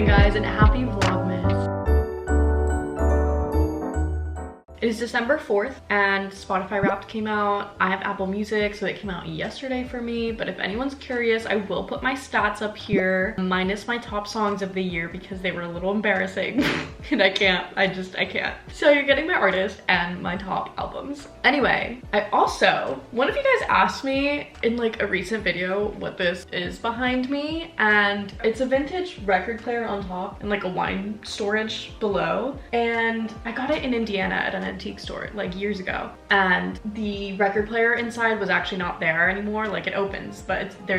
morning, guys, and happy Vlogmas. It is December 4th and Spotify Wrapped came out. I have Apple Music, so it came out yesterday for me. But if anyone's curious, I will put my stats up here, minus my top songs of the year because they were a little embarrassing. And I can't. So you're getting my artist and my top albums. Anyway, one of you guys asked me in like a recent video what this is behind me, and it's a vintage record player on top and like a wine storage below. And I got it in Indiana at an antique store like years ago, and the record player inside was actually not there anymore. Like it opens, but there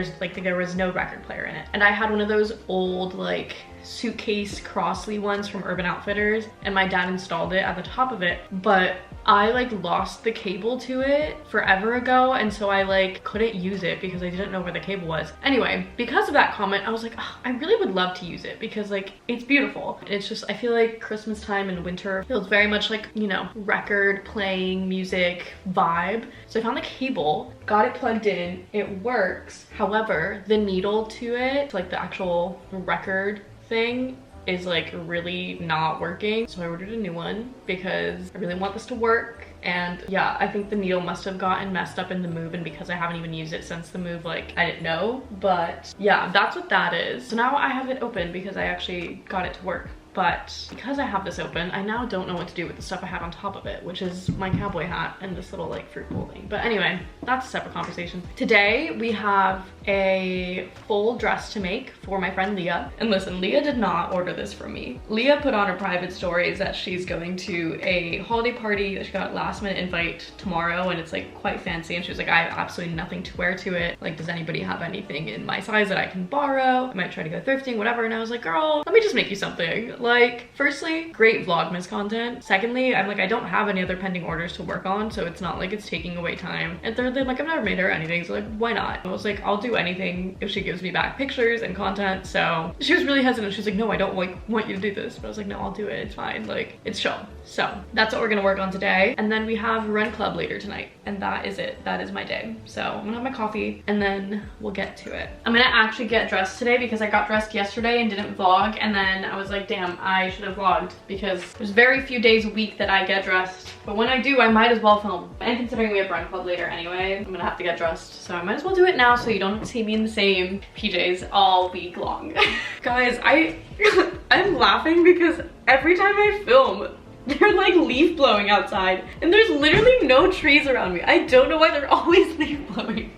was no record player in it. And I had one of those old like suitcase Crossley ones from Urban Outfitters, and my dad installed it at the top of it, but I like lost the cable to it forever ago, and so I like couldn't use it because I didn't know where the cable was. Anyway, because of that comment, I was like, oh, I really would love to use it because like it's beautiful. It's just, I feel like Christmas time and winter feels very much like, you know, record playing music vibe. So I found the cable, got it plugged in, it works. However, the needle to it, like the actual record thing, is like really not working. So I ordered a new one because I really want this to work. And yeah, I think the needle must have gotten messed up in the move, and because I haven't even used it since the move, like I didn't know. But yeah, that's what that is. So now I have it open because I actually got it to work. But because I have this open, I now don't know what to do with the stuff I had on top of it, which is my cowboy hat and this little like fruit bowl thing. But anyway, that's a separate conversation. Today we have a full dress to make for my friend Leah. And listen, Leah did not order this from me. Leah put on her private stories that she's going to a holiday party that she got last minute invite tomorrow, and it's like quite fancy. And she was like, I have absolutely nothing to wear to it. Like, does anybody have anything in my size that I can borrow? I might try to go thrifting, whatever. And I was like, girl, let me just make you something. Like, firstly, great Vlogmas content. Secondly, I'm like, I don't have any other pending orders to work on, so it's not like it's taking away time. And thirdly, I'm like, I've never made her anything, so like, why not? I was like, I'll do anything if she gives me back pictures and content. So she was really hesitant. She was like, no, I don't want you to do this. But I was like, no, I'll do it. It's fine. Like, it's chill. So that's what we're gonna work on today. And then we have Run Club later tonight. And that is it. That is my day. So I'm gonna have my coffee and then we'll get to it. I'm gonna actually get dressed today because I got dressed yesterday and didn't vlog. And then I was like, damn, I should have vlogged because there's very few days a week that I get dressed. But when I do, I might as well film. And considering we have Run Club later anyway, I'm gonna have to get dressed. So I might as well do it now so you don't see me in the same PJs all week long. Guys, I'm laughing because every time I film, there's like leaf blowing outside and there's literally no trees around me. I don't know why they're always leaf blowing,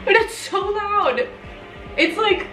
but it's so loud. It's like,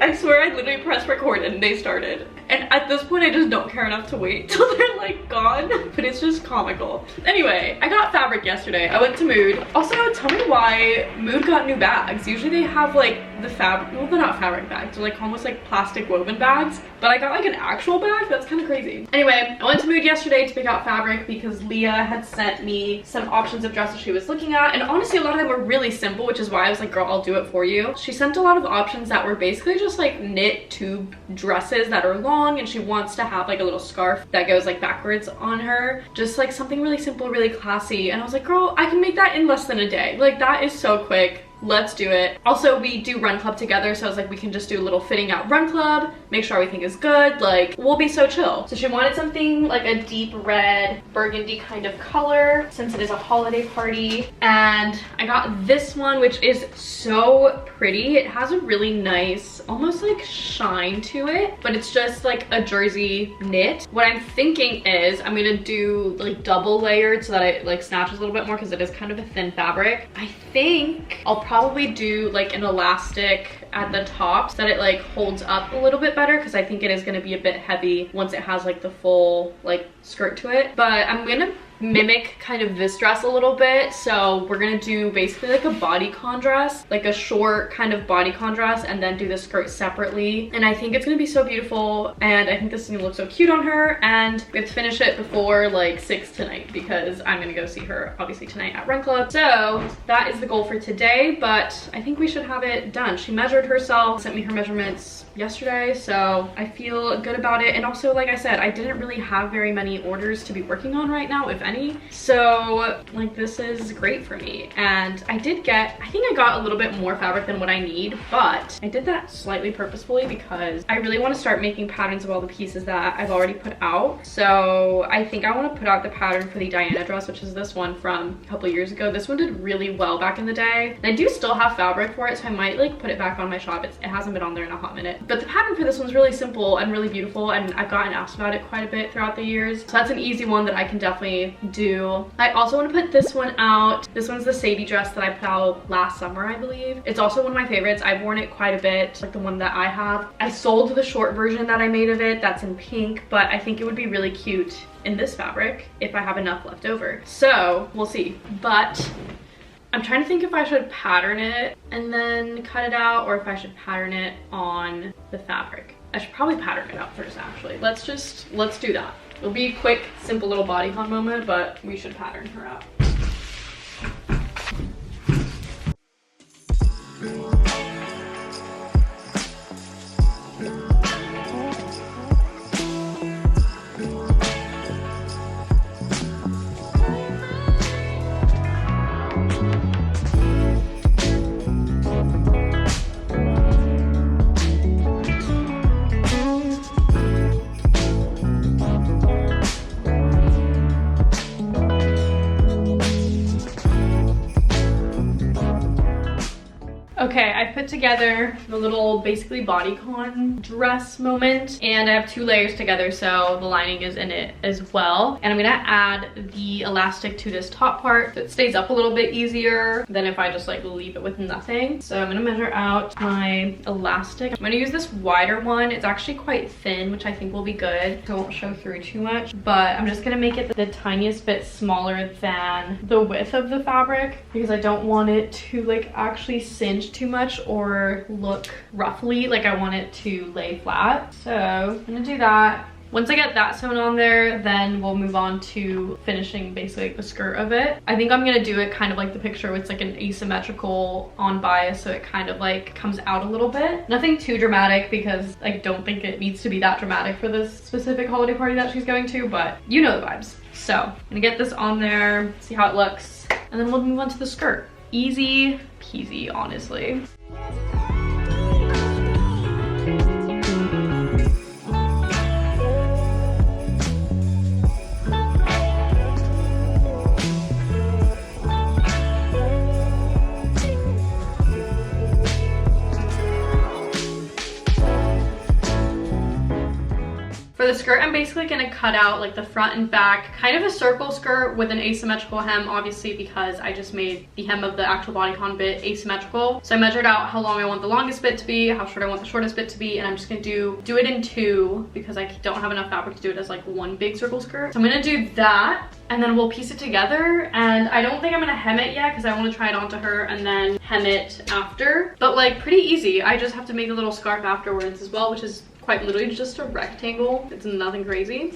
I swear I literally pressed record and they started. And at this point, I just don't care enough to wait till they're like gone, but it's just comical. Anyway, I got fabric yesterday. I went to Mood. Also, tell me why Mood got new bags. Usually they have like the fabric, well, they're not fabric bags, they're like almost like plastic woven bags, but I got like an actual bag. That's kind of crazy. Anyway, I went to Mood yesterday to pick out fabric because Leah had sent me some options of dresses she was looking at. And honestly, a lot of them were really simple, which is why I was like, girl, I'll do it for you. She sent a lot of options that were basically just like knit tube dresses that are long, and she wants to have like a little scarf that goes like backwards on her, just like something really simple, really classy. And I was like, girl, I can make that in less than a day. Like, that is so quick. Let's do it. Also, we do Run Club together, so I was like, we can just do a little fitting out Run Club, make sure everything is good, like we'll be so chill. So she wanted something like a deep red burgundy kind of color since it is a holiday party. And I got this one, which is so pretty. It has a really nice almost like shine to it, but it's just like a jersey knit. What I'm thinking is I'm gonna do like double layered so that it like snatches a little bit more because it is kind of a thin fabric. I think I'll probably do like an elastic at the top so that it like holds up a little bit better, because I think it is going to be a bit heavy once it has like the full like skirt to it. But I'm gonna mimic kind of this dress a little bit, so we're gonna do basically like a bodycon dress, like a short kind of bodycon dress, and then do the skirt separately. And I think it's gonna be so beautiful, and I think this is gonna look so cute on her. And we have to finish it before like 6 tonight because I'm gonna go see her obviously tonight at Run Club. So that is the goal for today, but I think we should have it done. She measured herself, sent me her measurements yesterday, so I feel good about it. And also, like I said, I didn't really have very many orders to be working on right now, if any, so like this is great for me. And I think I got a little bit more fabric than what I need, but I did that slightly purposefully because I really want to start making patterns of all the pieces that I've already put out. So I think I want to put out the pattern for the Diana dress, which is this one from a couple years ago. This one did really well back in the day, and I do still have fabric for it, so I might like put it back on my shop. It hasn't been on there in a hot minute, but the pattern for this one's really simple and really beautiful, and I've gotten asked about it quite a bit throughout the years, so that's an easy one that I can definitely do. I also want to put this one out. This one's the Sadie dress that I put out last summer, I believe. It's also one of my favorites. I've worn it quite a bit, like the one that I have. I sold the short version that I made of it, that's in pink, but I think it would be really cute in this fabric if I have enough left over, so we'll see. But I'm trying to think if I should pattern it and then cut it out, or if I should pattern it on the fabric. I should probably pattern it out first, actually. Let's do that. It'll be a quick, simple little bodycon moment, but we should pattern her out. Okay, I put together the little basically bodycon dress moment, and I have 2 layers together, so the lining is in it as well. And I'm gonna add the elastic to this top part so it stays up a little bit easier than if I just like leave it with nothing. So I'm gonna measure out my elastic. I'm gonna use this wider one. It's actually quite thin, which I think will be good, so it won't show through too much, but I'm just gonna make it the tiniest bit smaller than the width of the fabric because I don't want it to like actually cinch too much or look ruffly. Like I want it to lay flat, so I'm gonna do that. Once I get that sewn on there, then we'll move on to finishing basically the skirt of it. I think I'm gonna do it kind of like the picture with like an asymmetrical on bias, so it kind of like comes out a little bit. Nothing too dramatic because I don't think it needs to be that dramatic for this specific holiday party that she's going to, but you know the vibes. So I'm gonna get this on there, see how it looks, and then we'll move on to the skirt. Easy peasy, honestly. For the skirt, I'm basically gonna cut out like the front and back, kind of a circle skirt with an asymmetrical hem, obviously because I just made the hem of the actual bodycon bit asymmetrical. So I measured out how long I want the longest bit to be, how short I want the shortest bit to be, and I'm just gonna do it in 2 because I don't have enough fabric to do it as like one big circle skirt. So I'm gonna do that, and then we'll piece it together. And I don't think I'm gonna hem it yet because I want to try it onto her and then hem it after. But like pretty easy. I just have to make a little scarf afterwards as well, which is quite literally just a rectangle. It's nothing crazy.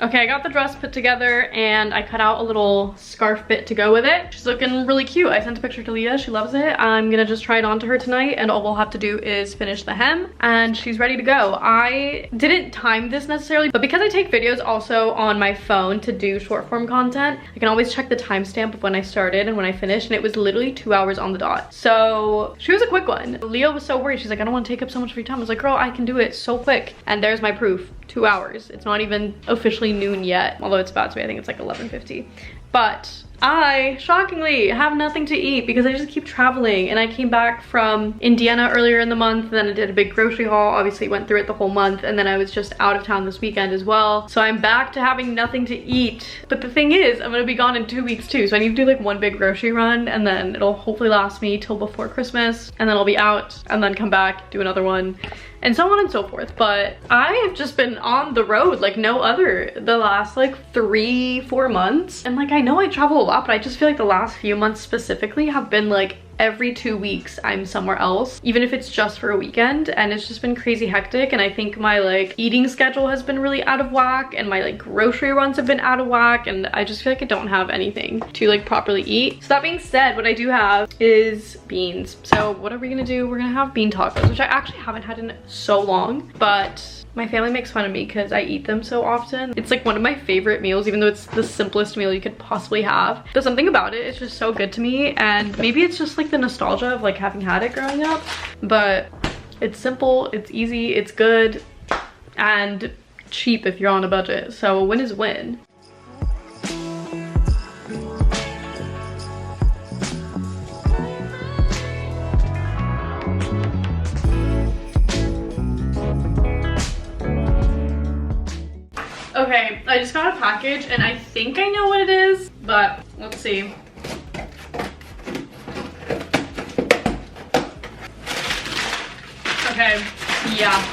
Okay, I got the dress put together and I cut out a little scarf bit to go with it. She's looking really cute. I sent a picture to Leah, she loves it. I'm gonna just try it on to her tonight, and all we'll have to do is finish the hem and she's ready to go. I didn't time this necessarily, but because I take videos also on my phone to do short form content, I can always check the timestamp of when I started and when I finished, and it was literally 2 hours on the dot. So she was a quick one. Leah was so worried. She's like, I don't want to take up so much of your time. I was like, girl, I can do it so quick. And there's my proof. 2 hours. It's not even officially noon yet, although it's about to be. I think it's like 11:50. But I shockingly have nothing to eat because I just keep traveling, and I came back from Indiana earlier in the month, then I did a big grocery haul, obviously went through it the whole month, and then I was just out of town this weekend as well. So I'm back to having nothing to eat. But the thing is, I'm gonna be gone in 2 weeks too, so I need to do like one big grocery run, and then it'll hopefully last me till before Christmas, and then I'll be out and then come back, do another one, and so on and so forth. But I have just been on the road like no other the last like 3-4 months. And like, I know I travel a lot, but I just feel like the last few months specifically have been like every 2 weeks I'm somewhere else, even if it's just for a weekend, and it's just been crazy hectic. And I think my like eating schedule has been really out of whack, and my like grocery runs have been out of whack, and I just feel like I don't have anything to like properly eat. So that being said, what I do have is beans. So what are we gonna do? We're gonna have bean tacos, which I actually haven't had in so long, but my family makes fun of me because I eat them so often. It's like one of my favorite meals, even though it's the simplest meal you could possibly have. There's something about it, it's just so good to me. And maybe it's just like the nostalgia of like having had it growing up, but it's simple, it's easy, it's good, and cheap if you're on a budget. So a win is a win. Okay, I just got a package and I think I know what it is, but let's see. Okay, yeah.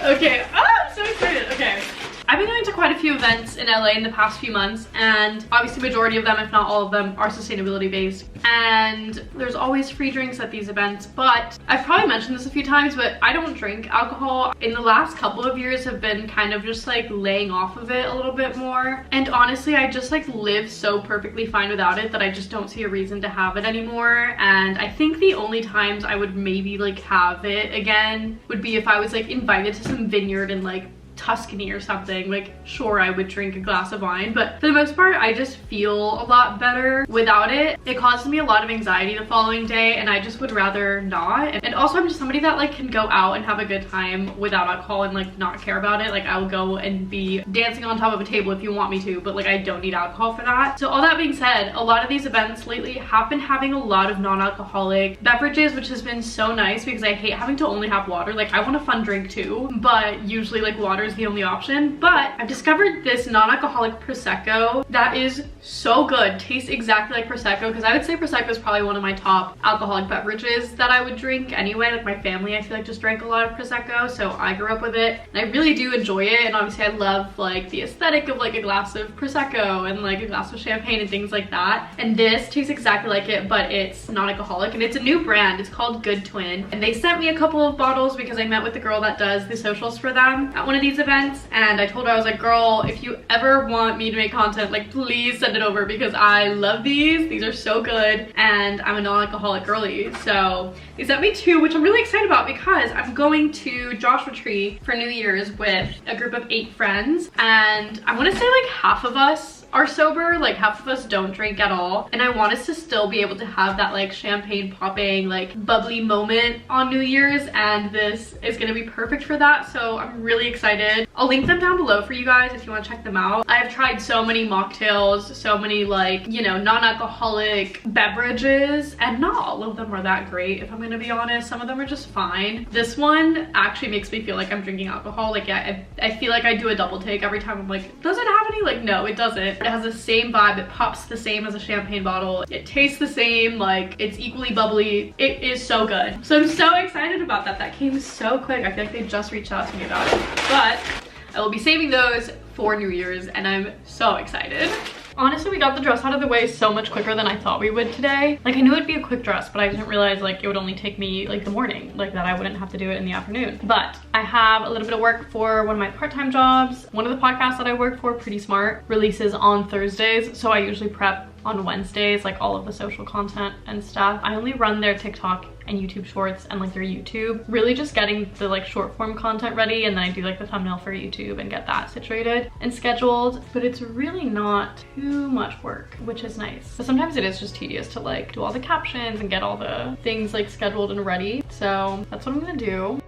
Okay, I'm so excited. Okay. I've been going to quite a few events in LA in the past few months, and obviously majority of them, if not all of them, are sustainability based. And there's always free drinks at these events, but I've probably mentioned this a few times, but I don't drink alcohol. In the last couple of years have been kind of just like laying off of it a little bit more. And honestly, I just like live so perfectly fine without it that I just don't see a reason to have it anymore. And I think the only times I would maybe like have it again would be if I was like invited to some vineyard in like Tuscany or something. Like, sure, I would drink a glass of wine, but for the most part I just feel a lot better without it. It causes me a lot of anxiety the following day, and I just would rather not. And also I'm just somebody that like can go out and have a good time without alcohol and like not care about it. Like, I'll go and be dancing on top of a table if you want me to, but like I don't need alcohol for that. So all that being said, a lot of these events lately have been having a lot of non-alcoholic beverages, which has been so nice because I hate having to only have water. Like, I want a fun drink too, but usually like water is the only option. But I've discovered this non-alcoholic prosecco that is so good. Tastes exactly like prosecco, because I would say prosecco is probably one of my top alcoholic beverages that I would drink anyway. Like, my family, I feel like, just drank a lot of prosecco, so I grew up with it and I really do enjoy it. And obviously I love like the aesthetic of like a glass of prosecco and like a glass of champagne and things like that. And this tastes exactly like it, but it's non-alcoholic, and it's a new brand. It's called Good Twin, and they sent me a couple of bottles because I met with the girl that does the socials for them at one of these events. And I told her, I was like, girl, if you ever want me to make content, like, please send it over, because I love these. These are so good, and I'm a non-alcoholic girly. So they sent me 2, which I'm really excited about because I'm going to Joshua Tree for New Year's with a group of 8 friends, and I want to say like half of us are sober, like half of us don't drink at all, and I want us to still be able to have that like champagne popping, like bubbly moment on New Year's, and this is gonna be perfect for that. So I'm really excited. I'll link them down below for you guys if you want to check them out. I've tried so many mocktails, so many like, you know, non-alcoholic beverages, and not all of them are that great, if I'm gonna be honest. Some of them are just fine. This one actually makes me feel like I'm drinking alcohol. Like, yeah, I feel like I do a double take every time. I'm like, does it have any? Like, no, it doesn't. It has the same vibe. It pops the same as a champagne bottle. It tastes the same. Like, it's equally bubbly. It is so good. So I'm so excited about that. That came so quick. I feel like they just reached out to me about it. But I will be saving those for New Year's, and I'm so excited. Honestly, we got the dress out of the way so much quicker than I thought we would today. Like, I knew it'd be a quick dress, but I didn't realize like it would only take me like the morning, like that I wouldn't have to do it in the afternoon. But I have a little bit of work for one of my part-time jobs. One of the podcasts that I work for, Pretty Smart, releases on Thursdays, so I usually prep on Wednesdays, like all of the social content and stuff. I only run their TikTok and YouTube shorts and like their YouTube, really just getting the like short form content ready, and then I do like the thumbnail for YouTube and get that situated and scheduled. But it's really not too much work, which is nice. But sometimes it is just tedious to like do all the captions and get all the things like scheduled and ready. So that's what I'm gonna do.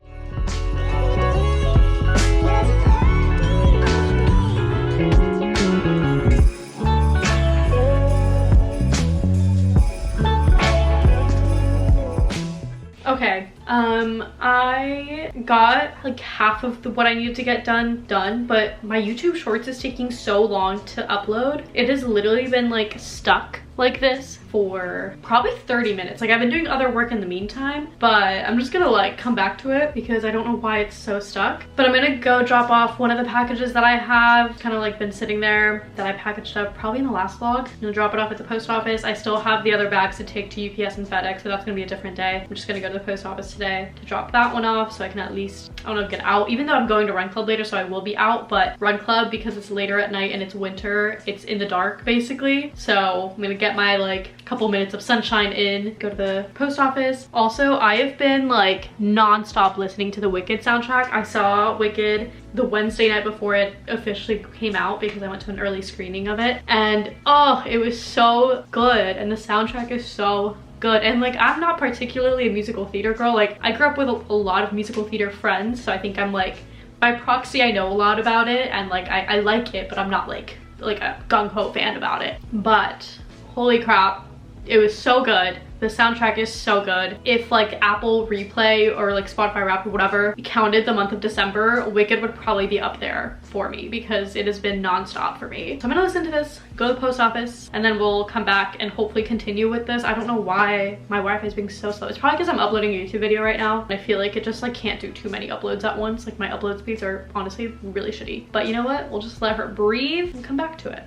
Okay, I got like half of what I needed to get done, but my YouTube shorts is taking so long to upload. It has literally been like stuck like this for probably 30 minutes. Like I've been doing other work in the meantime, but I'm just gonna like come back to it because I don't know why it's so stuck. But I'm gonna go drop off one of the packages that I have kind of like been sitting there that I packaged up probably in the last vlog. I'm gonna drop it off at the post office. I still have the other bags to take to UPS and FedEx, so that's gonna be a different day. I'm just gonna go to the post office today to drop that one off so I can at least, I don't know, get out. Even though I'm going to Run Club later, so I will be out, but Run Club, because it's later at night and it's winter, it's in the dark basically. So I'm gonna get my like couple minutes of sunshine in, go to the post office. Also, I have been like non-stop listening to the Wicked soundtrack. I saw Wicked the Wednesday night before it officially came out because I went to an early screening of it, and oh, it was so good, and the soundtrack is so good. And like, I'm not particularly a musical theater girl. Like I grew up with a lot of musical theater friends, so I think I'm like, by proxy, I know a lot about it, and like I like it, but I'm not like a gung-ho fan about it. But holy crap, it was so good. The soundtrack is so good. If like Apple Replay or like Spotify Wrapped or whatever counted the month of December, Wicked would probably be up there for me because it has been non-stop for me. So I'm gonna listen to this, go to the post office, and then we'll come back and hopefully continue with this. I don't know why my Wi-Fi is being so slow. It's probably because I'm uploading a YouTube video right now, and I feel like it just like can't do too many uploads at once. Like my upload speeds are honestly really shitty. But you know what? We'll just let her breathe and come back to it.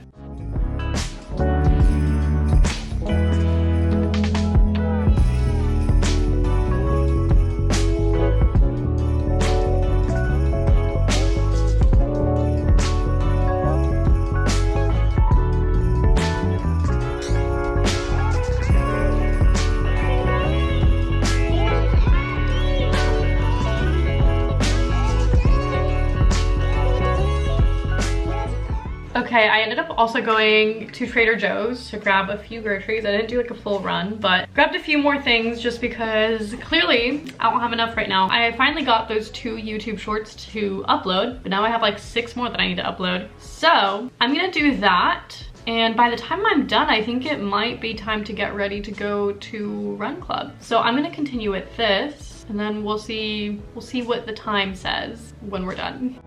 Okay, I ended up also going to Trader Joe's to grab a few groceries. I didn't do like a full run, but grabbed a few more things just because clearly I don't have enough right now. I finally got those 2 YouTube shorts to upload, but now I have like 6 more that I need to upload. So I'm gonna do that. And by the time I'm done, I think it might be time to get ready to go to Run Club. So I'm gonna continue with this, and then we'll see what the time says when we're done.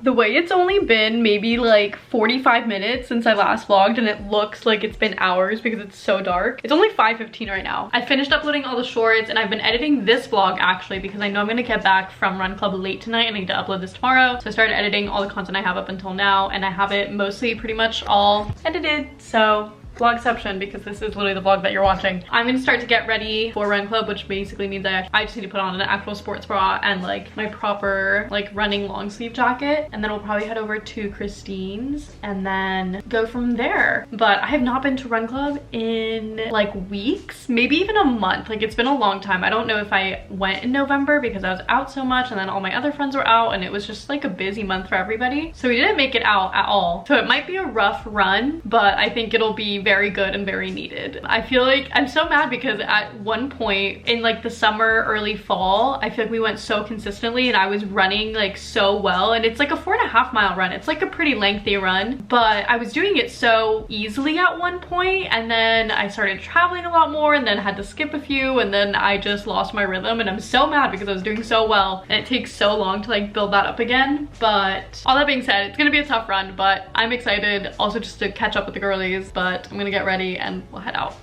The way it's only been maybe like 45 minutes since I last vlogged, and it looks like it's been hours because it's so dark. It's only 5:15 right now. I finished uploading all the shorts, and I've been editing this vlog actually because I know I'm gonna get back from Run Club late tonight and I need to upload this tomorrow. So I started editing all the content I have up until now, and I have it mostly pretty much all edited. So vlogception, because this is literally the vlog that you're watching. I'm gonna start to get ready for Run Club, which basically means I just need to put on an actual sports bra and like my proper like running long sleeve jacket, and then we'll probably head over to Christine's and then go from there. But I have not been to Run Club in like weeks, maybe even a month. Like it's been a long time. I don't know if I went in November because I was out so much, and then all my other friends were out, and it was just like a busy month for everybody, so we didn't make it out at all. So it might be a rough run, but I think it'll be very good and very needed. I feel like I'm so mad because at one point in like the summer, early fall, I feel like we went so consistently and I was running like so well, and it's like a 4.5 mile run. It's like a pretty lengthy run, but I was doing it so easily at one point, and then I started traveling a lot more and then had to skip a few, and then I just lost my rhythm, and I'm so mad because I was doing so well and it takes so long to like build that up again. But all that being said, it's gonna be a tough run, but I'm excited also just to catch up with the girlies. But I'm gonna get ready and we'll head out.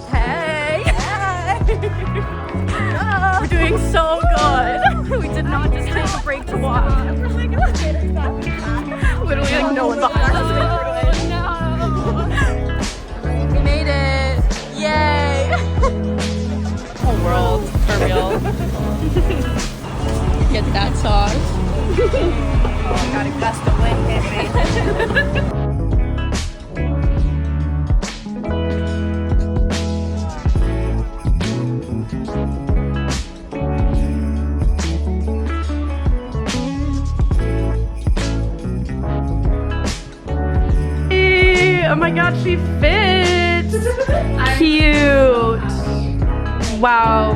Hey! We're doing so good. We did not just take a break to walk. Literally like no one behind us. No. We made it. Yay! Whole world, for real. Get that sauce. Oh, got a gust of wind, baby. Oh my god, she fits! Cute! Wow,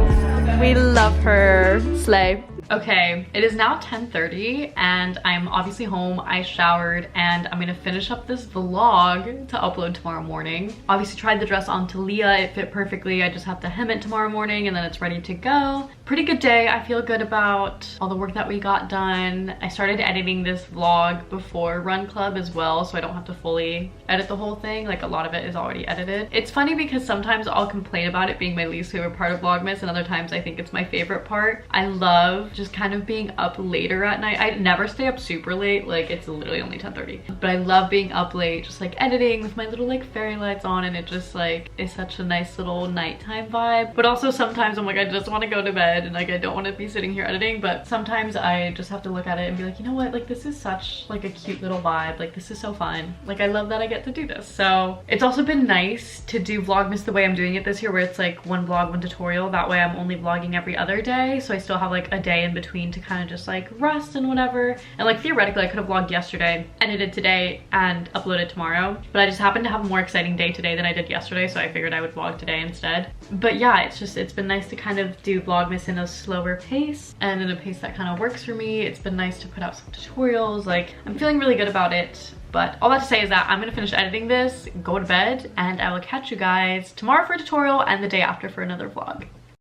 we love her. Slay. Okay, it is now 10:30 and I'm obviously home. I showered and I'm gonna finish up this vlog to upload tomorrow morning. Obviously tried the dress on Talia, it fit perfectly. I just have to hem it tomorrow morning and then it's ready to go. Pretty good day. I feel good about all the work that we got done. I started editing this vlog before Run Club as well, so I don't have to fully edit the whole thing. Like, a lot of it is already edited. It's funny because sometimes I'll complain about it being my least favorite part of Vlogmas, and other times I think it's my favorite part. I love just kind of being up later at night. I never stay up super late, like it's literally only 10:30, but I love being up late, just like editing with my little like fairy lights on, and it just like is such a nice little nighttime vibe. But also sometimes I'm like, I just want to go to bed and like I don't want to be sitting here editing, but sometimes I just have to look at it and be like, you know what, like this is such like a cute little vibe, like this is so fun, like I love that I get to do this. So it's also been nice to do Vlogmas the way I'm doing it this year, where it's like one vlog, one tutorial. That way I'm only vlogging every other day, so I still have like a day in between to kind of just like rest and whatever. And like theoretically I could have vlogged yesterday, edited today, and uploaded tomorrow, but I just happened to have a more exciting day today than I did yesterday, so I figured I would vlog today instead. But yeah, it's been nice to kind of do Vlogmas in a slower pace and in a pace that kind of works for me. It's been nice to put out some tutorials. Like, I'm feeling really good about it. But all that to say is that I'm gonna finish editing this, go to bed, and I will catch you guys tomorrow for a tutorial and the day after for another vlog.